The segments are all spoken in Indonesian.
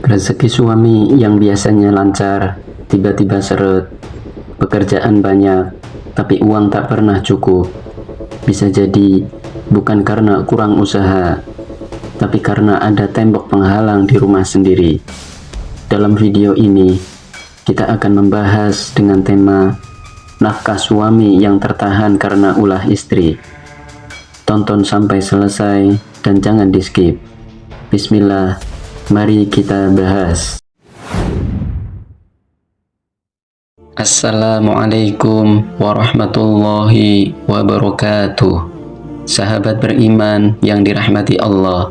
Rezeki suami yang biasanya lancar, tiba-tiba seret. Pekerjaan banyak, tapi uang tak pernah cukup. Bisa jadi bukan karena kurang usaha, tapi karena ada tembok penghalang di rumah sendiri. Dalam video ini, kita akan membahas dengan tema nafkah suami yang tertahan karena ulah istri. Tonton sampai selesai dan jangan di-skip. Bismillah, mari kita bahas. Assalamualaikum warahmatullahi wabarakatuh. Sahabat beriman yang dirahmati Allah,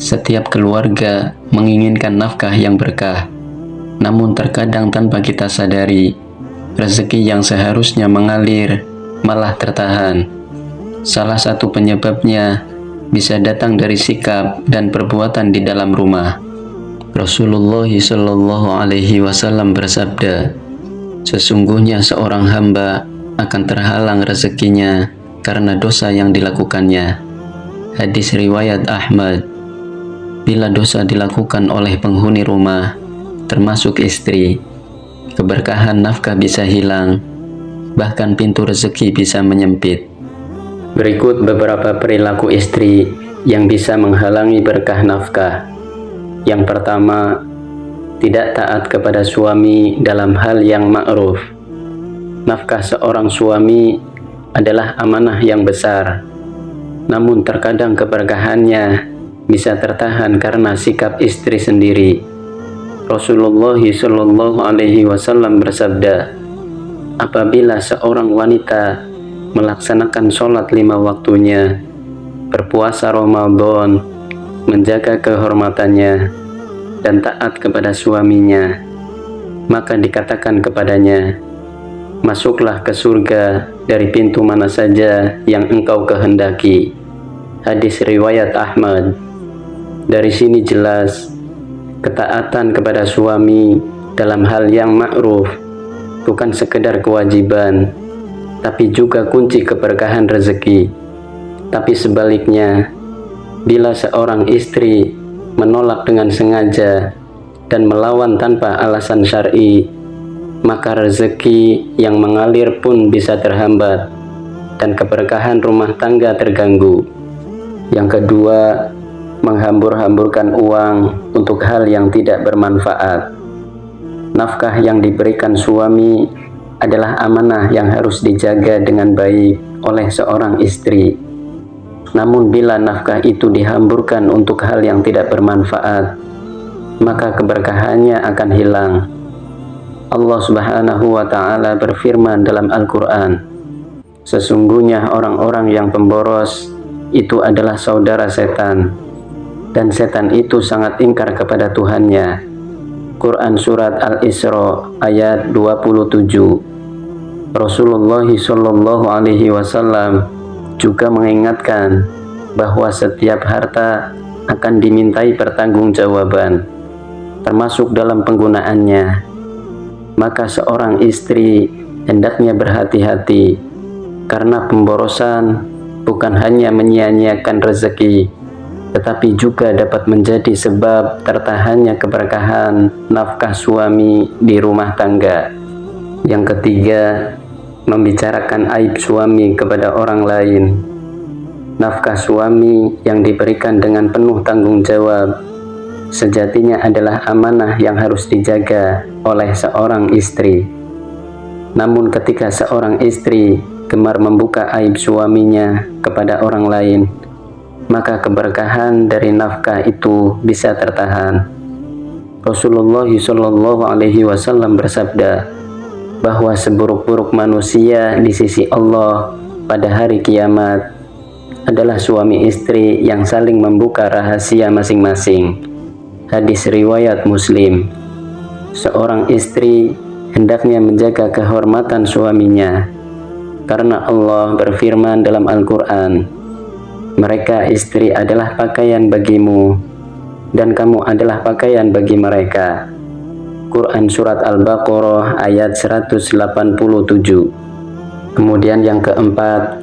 setiap keluarga menginginkan nafkah yang berkah. Namun terkadang tanpa kita sadari, rezeki yang seharusnya mengalir malah tertahan. Salah satu penyebabnya bisa datang dari sikap dan perbuatan di dalam rumah. Rasulullah Shallallahu Alaihi Wasallam bersabda, sesungguhnya seorang hamba akan terhalang rezekinya karena dosa yang dilakukannya. Hadis riwayat Ahmad. Bila dosa dilakukan oleh penghuni rumah, termasuk istri, keberkahan nafkah bisa hilang, bahkan pintu rezeki bisa menyempit. Berikut beberapa perilaku istri yang bisa menghalangi berkah nafkah. Yang pertama, tidak taat kepada suami dalam hal yang ma'ruf. Nafkah seorang suami adalah amanah yang besar, namun terkadang keberkahannya bisa tertahan karena sikap istri sendiri. Rasulullah Shallallahu Alaihi Wasallam bersabda, apabila seorang wanita melaksanakan sholat 5 waktunya, berpuasa Ramadan, menjaga kehormatannya, dan taat kepada suaminya, maka dikatakan kepadanya, masuklah ke surga dari pintu mana saja yang engkau kehendaki. Hadis riwayat Ahmad. Dari sini jelas, ketaatan kepada suami dalam hal yang ma'ruf bukan sekedar kewajiban, tapi juga kunci keberkahan rezeki. Tapi sebaliknya, bila seorang istri menolak dengan sengaja dan melawan tanpa alasan syar'i, maka rezeki yang mengalir pun bisa terhambat dan keberkahan rumah tangga terganggu. Yang kedua, menghambur-hamburkan uang untuk hal yang tidak bermanfaat. Nafkah yang diberikan suami adalah amanah yang harus dijaga dengan baik oleh seorang istri. Namun bila nafkah itu dihamburkan untuk hal yang tidak bermanfaat, maka keberkahannya akan hilang. Allah Subhanahu wa Ta'ala berfirman dalam Al-Quran, sesungguhnya orang-orang yang pemboros itu adalah saudara setan, dan setan itu sangat ingkar kepada Tuhannya. Quran Surat Al-Isra ayat 27. Rasulullah Shallallahu Alaihi Wasallam juga mengingatkan bahwa setiap harta akan dimintai pertanggungjawaban, termasuk dalam penggunaannya. Maka seorang istri hendaknya berhati-hati, karena pemborosan bukan hanya menyia-nyiakan rezeki, tetapi juga dapat menjadi sebab tertahannya keberkahan nafkah suami di rumah tangga. Yang ketiga, membicarakan aib suami kepada orang lain. Nafkah suami yang diberikan dengan penuh tanggung jawab sejatinya adalah amanah yang harus dijaga oleh seorang istri. Namun ketika seorang istri gemar membuka aib suaminya kepada orang lain, maka keberkahan dari nafkah itu bisa tertahan. Rasulullah Shallallahu Alaihi Wasallam bersabda bahwa seburuk-buruk manusia di sisi Allah pada hari kiamat adalah suami istri yang saling membuka rahasia masing-masing. Hadis riwayat Muslim. Seorang istri hendaknya menjaga kehormatan suaminya, karena Allah berfirman dalam Al-Quran, mereka istri adalah pakaian bagimu, dan kamu adalah pakaian bagi mereka. Quran Surat Al-Baqarah ayat 187. Kemudian yang keempat,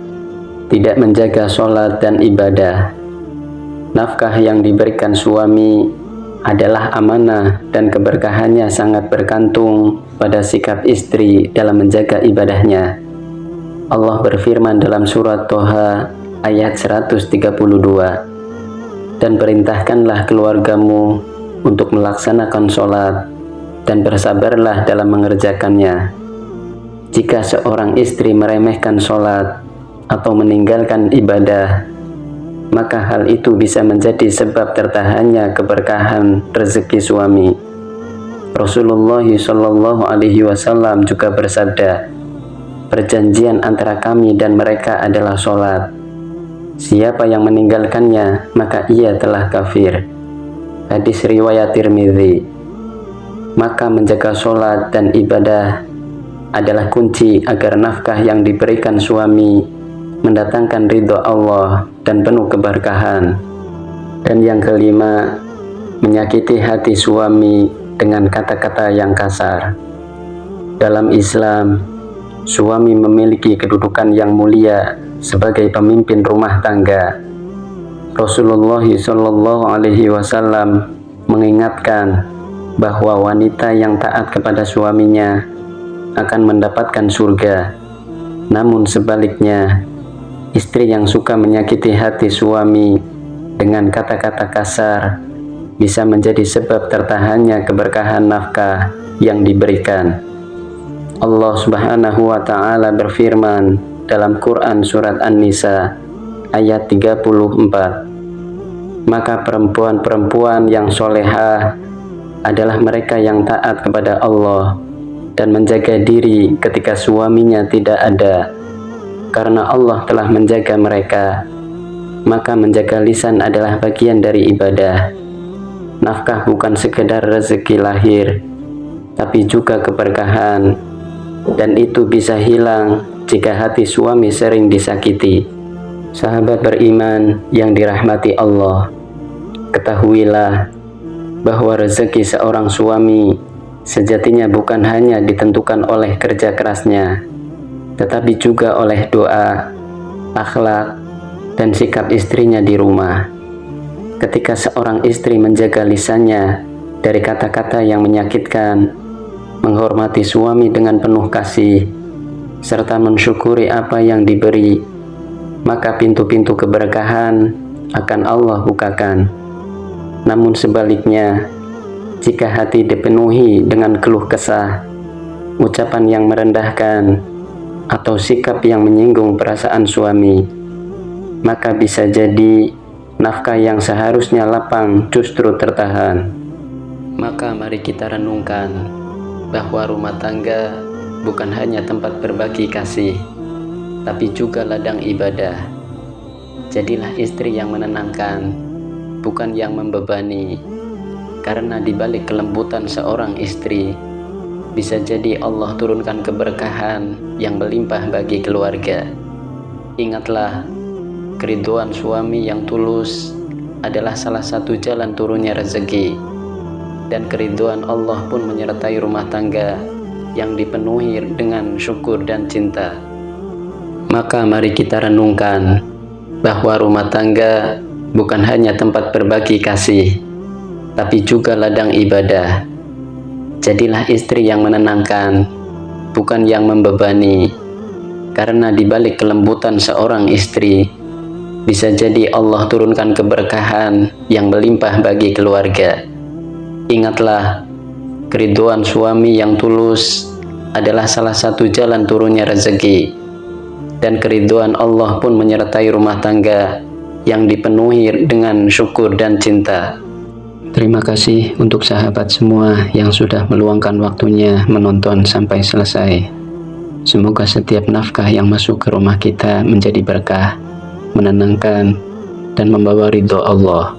tidak menjaga sholat dan ibadah. Nafkah yang diberikan suami adalah amanah dan keberkahannya sangat bergantung pada sikap istri dalam menjaga ibadahnya. Allah berfirman dalam surat Toha ayat 132, "Dan perintahkanlah keluargamu untuk melaksanakan sholat dan bersabarlah dalam mengerjakannya. Jika seorang istri meremehkan sholat atau meninggalkan ibadah, maka hal itu bisa menjadi sebab tertahannya keberkahan rezeki suami." Rasulullah SAW juga bersabda, "Perjanjian antara kami dan mereka adalah sholat. Siapa yang meninggalkannya, maka ia telah kafir." Hadis riwayat Tirmidzi. Maka menjaga sholat dan ibadah adalah kunci agar nafkah yang diberikan suami mendatangkan ridho Allah dan penuh keberkahan. Dan yang kelima, menyakiti hati suami dengan kata-kata yang kasar. Dalam Islam, suami memiliki kedudukan yang mulia sebagai pemimpin rumah tangga. Rasulullah SAW mengingatkan bahwa wanita yang taat kepada suaminya akan mendapatkan surga. Namun sebaliknya, istri yang suka menyakiti hati suami dengan kata-kata kasar bisa menjadi sebab tertahannya keberkahan nafkah yang diberikan. Allah Subhanahu wa Ta'ala berfirman dalam Quran surat An-Nisa ayat 34, "Maka perempuan-perempuan yang solehah adalah mereka yang taat kepada Allah dan menjaga diri ketika suaminya tidak ada, karena Allah telah menjaga mereka." Maka menjaga lisan adalah bagian dari ibadah. Nafkah bukan sekedar rezeki lahir, tapi juga keberkahan, dan itu bisa hilang jika hati suami sering disakiti. Sahabat beriman yang dirahmati Allah, ketahuilah bahwa rezeki seorang suami sejatinya bukan hanya ditentukan oleh kerja kerasnya, tetapi juga oleh doa, akhlak, dan sikap istrinya di rumah. Ketika seorang istri menjaga lisannya dari kata-kata yang menyakitkan, menghormati suami dengan penuh kasih, serta mensyukuri apa yang diberi, maka pintu-pintu keberkahan akan Allah bukakan. Namun sebaliknya, jika hati dipenuhi dengan keluh kesah, ucapan yang merendahkan, atau sikap yang menyinggung perasaan suami, maka bisa jadi nafkah yang seharusnya lapang justru tertahan. Maka mari kita renungkan bahwa rumah tangga bukan hanya tempat berbagi kasih, tapi juga ladang ibadah. Jadilah istri yang menenangkan, bukan yang membebani, karena di balik kelembutan seorang istri bisa jadi Allah turunkan keberkahan yang melimpah bagi keluarga. Ingatlah, keridhaan suami yang tulus adalah salah satu jalan turunnya rezeki, dan keridhaan Allah pun menyertai rumah tangga yang dipenuhi dengan syukur dan cinta. Maka mari kita renungkan bahwa rumah tangga bukan hanya tempat berbagi kasih, tapi juga ladang ibadah. Jadilah istri yang menenangkan, bukan yang membebani, karena di balik kelembutan seorang istri bisa jadi Allah turunkan keberkahan yang melimpah bagi keluarga. Ingatlah, keridhaan suami yang tulus adalah salah satu jalan turunnya rezeki, dan keridhaan Allah pun menyertai rumah tangga yang dipenuhi dengan syukur dan cinta. Terima kasih untuk sahabat semua yang sudah meluangkan waktunya menonton sampai selesai. Semoga setiap nafkah yang masuk ke rumah kita menjadi berkah, menenangkan, dan membawa ridho Allah.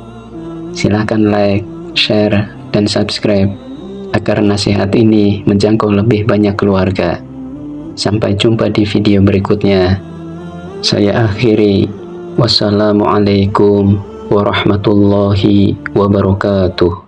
Silahkan like, share, dan subscribe agar nasihat ini menjangkau lebih banyak keluarga. Sampai jumpa di video berikutnya. Saya akhiri. Wassalamualaikum warahmatullahi wabarakatuh.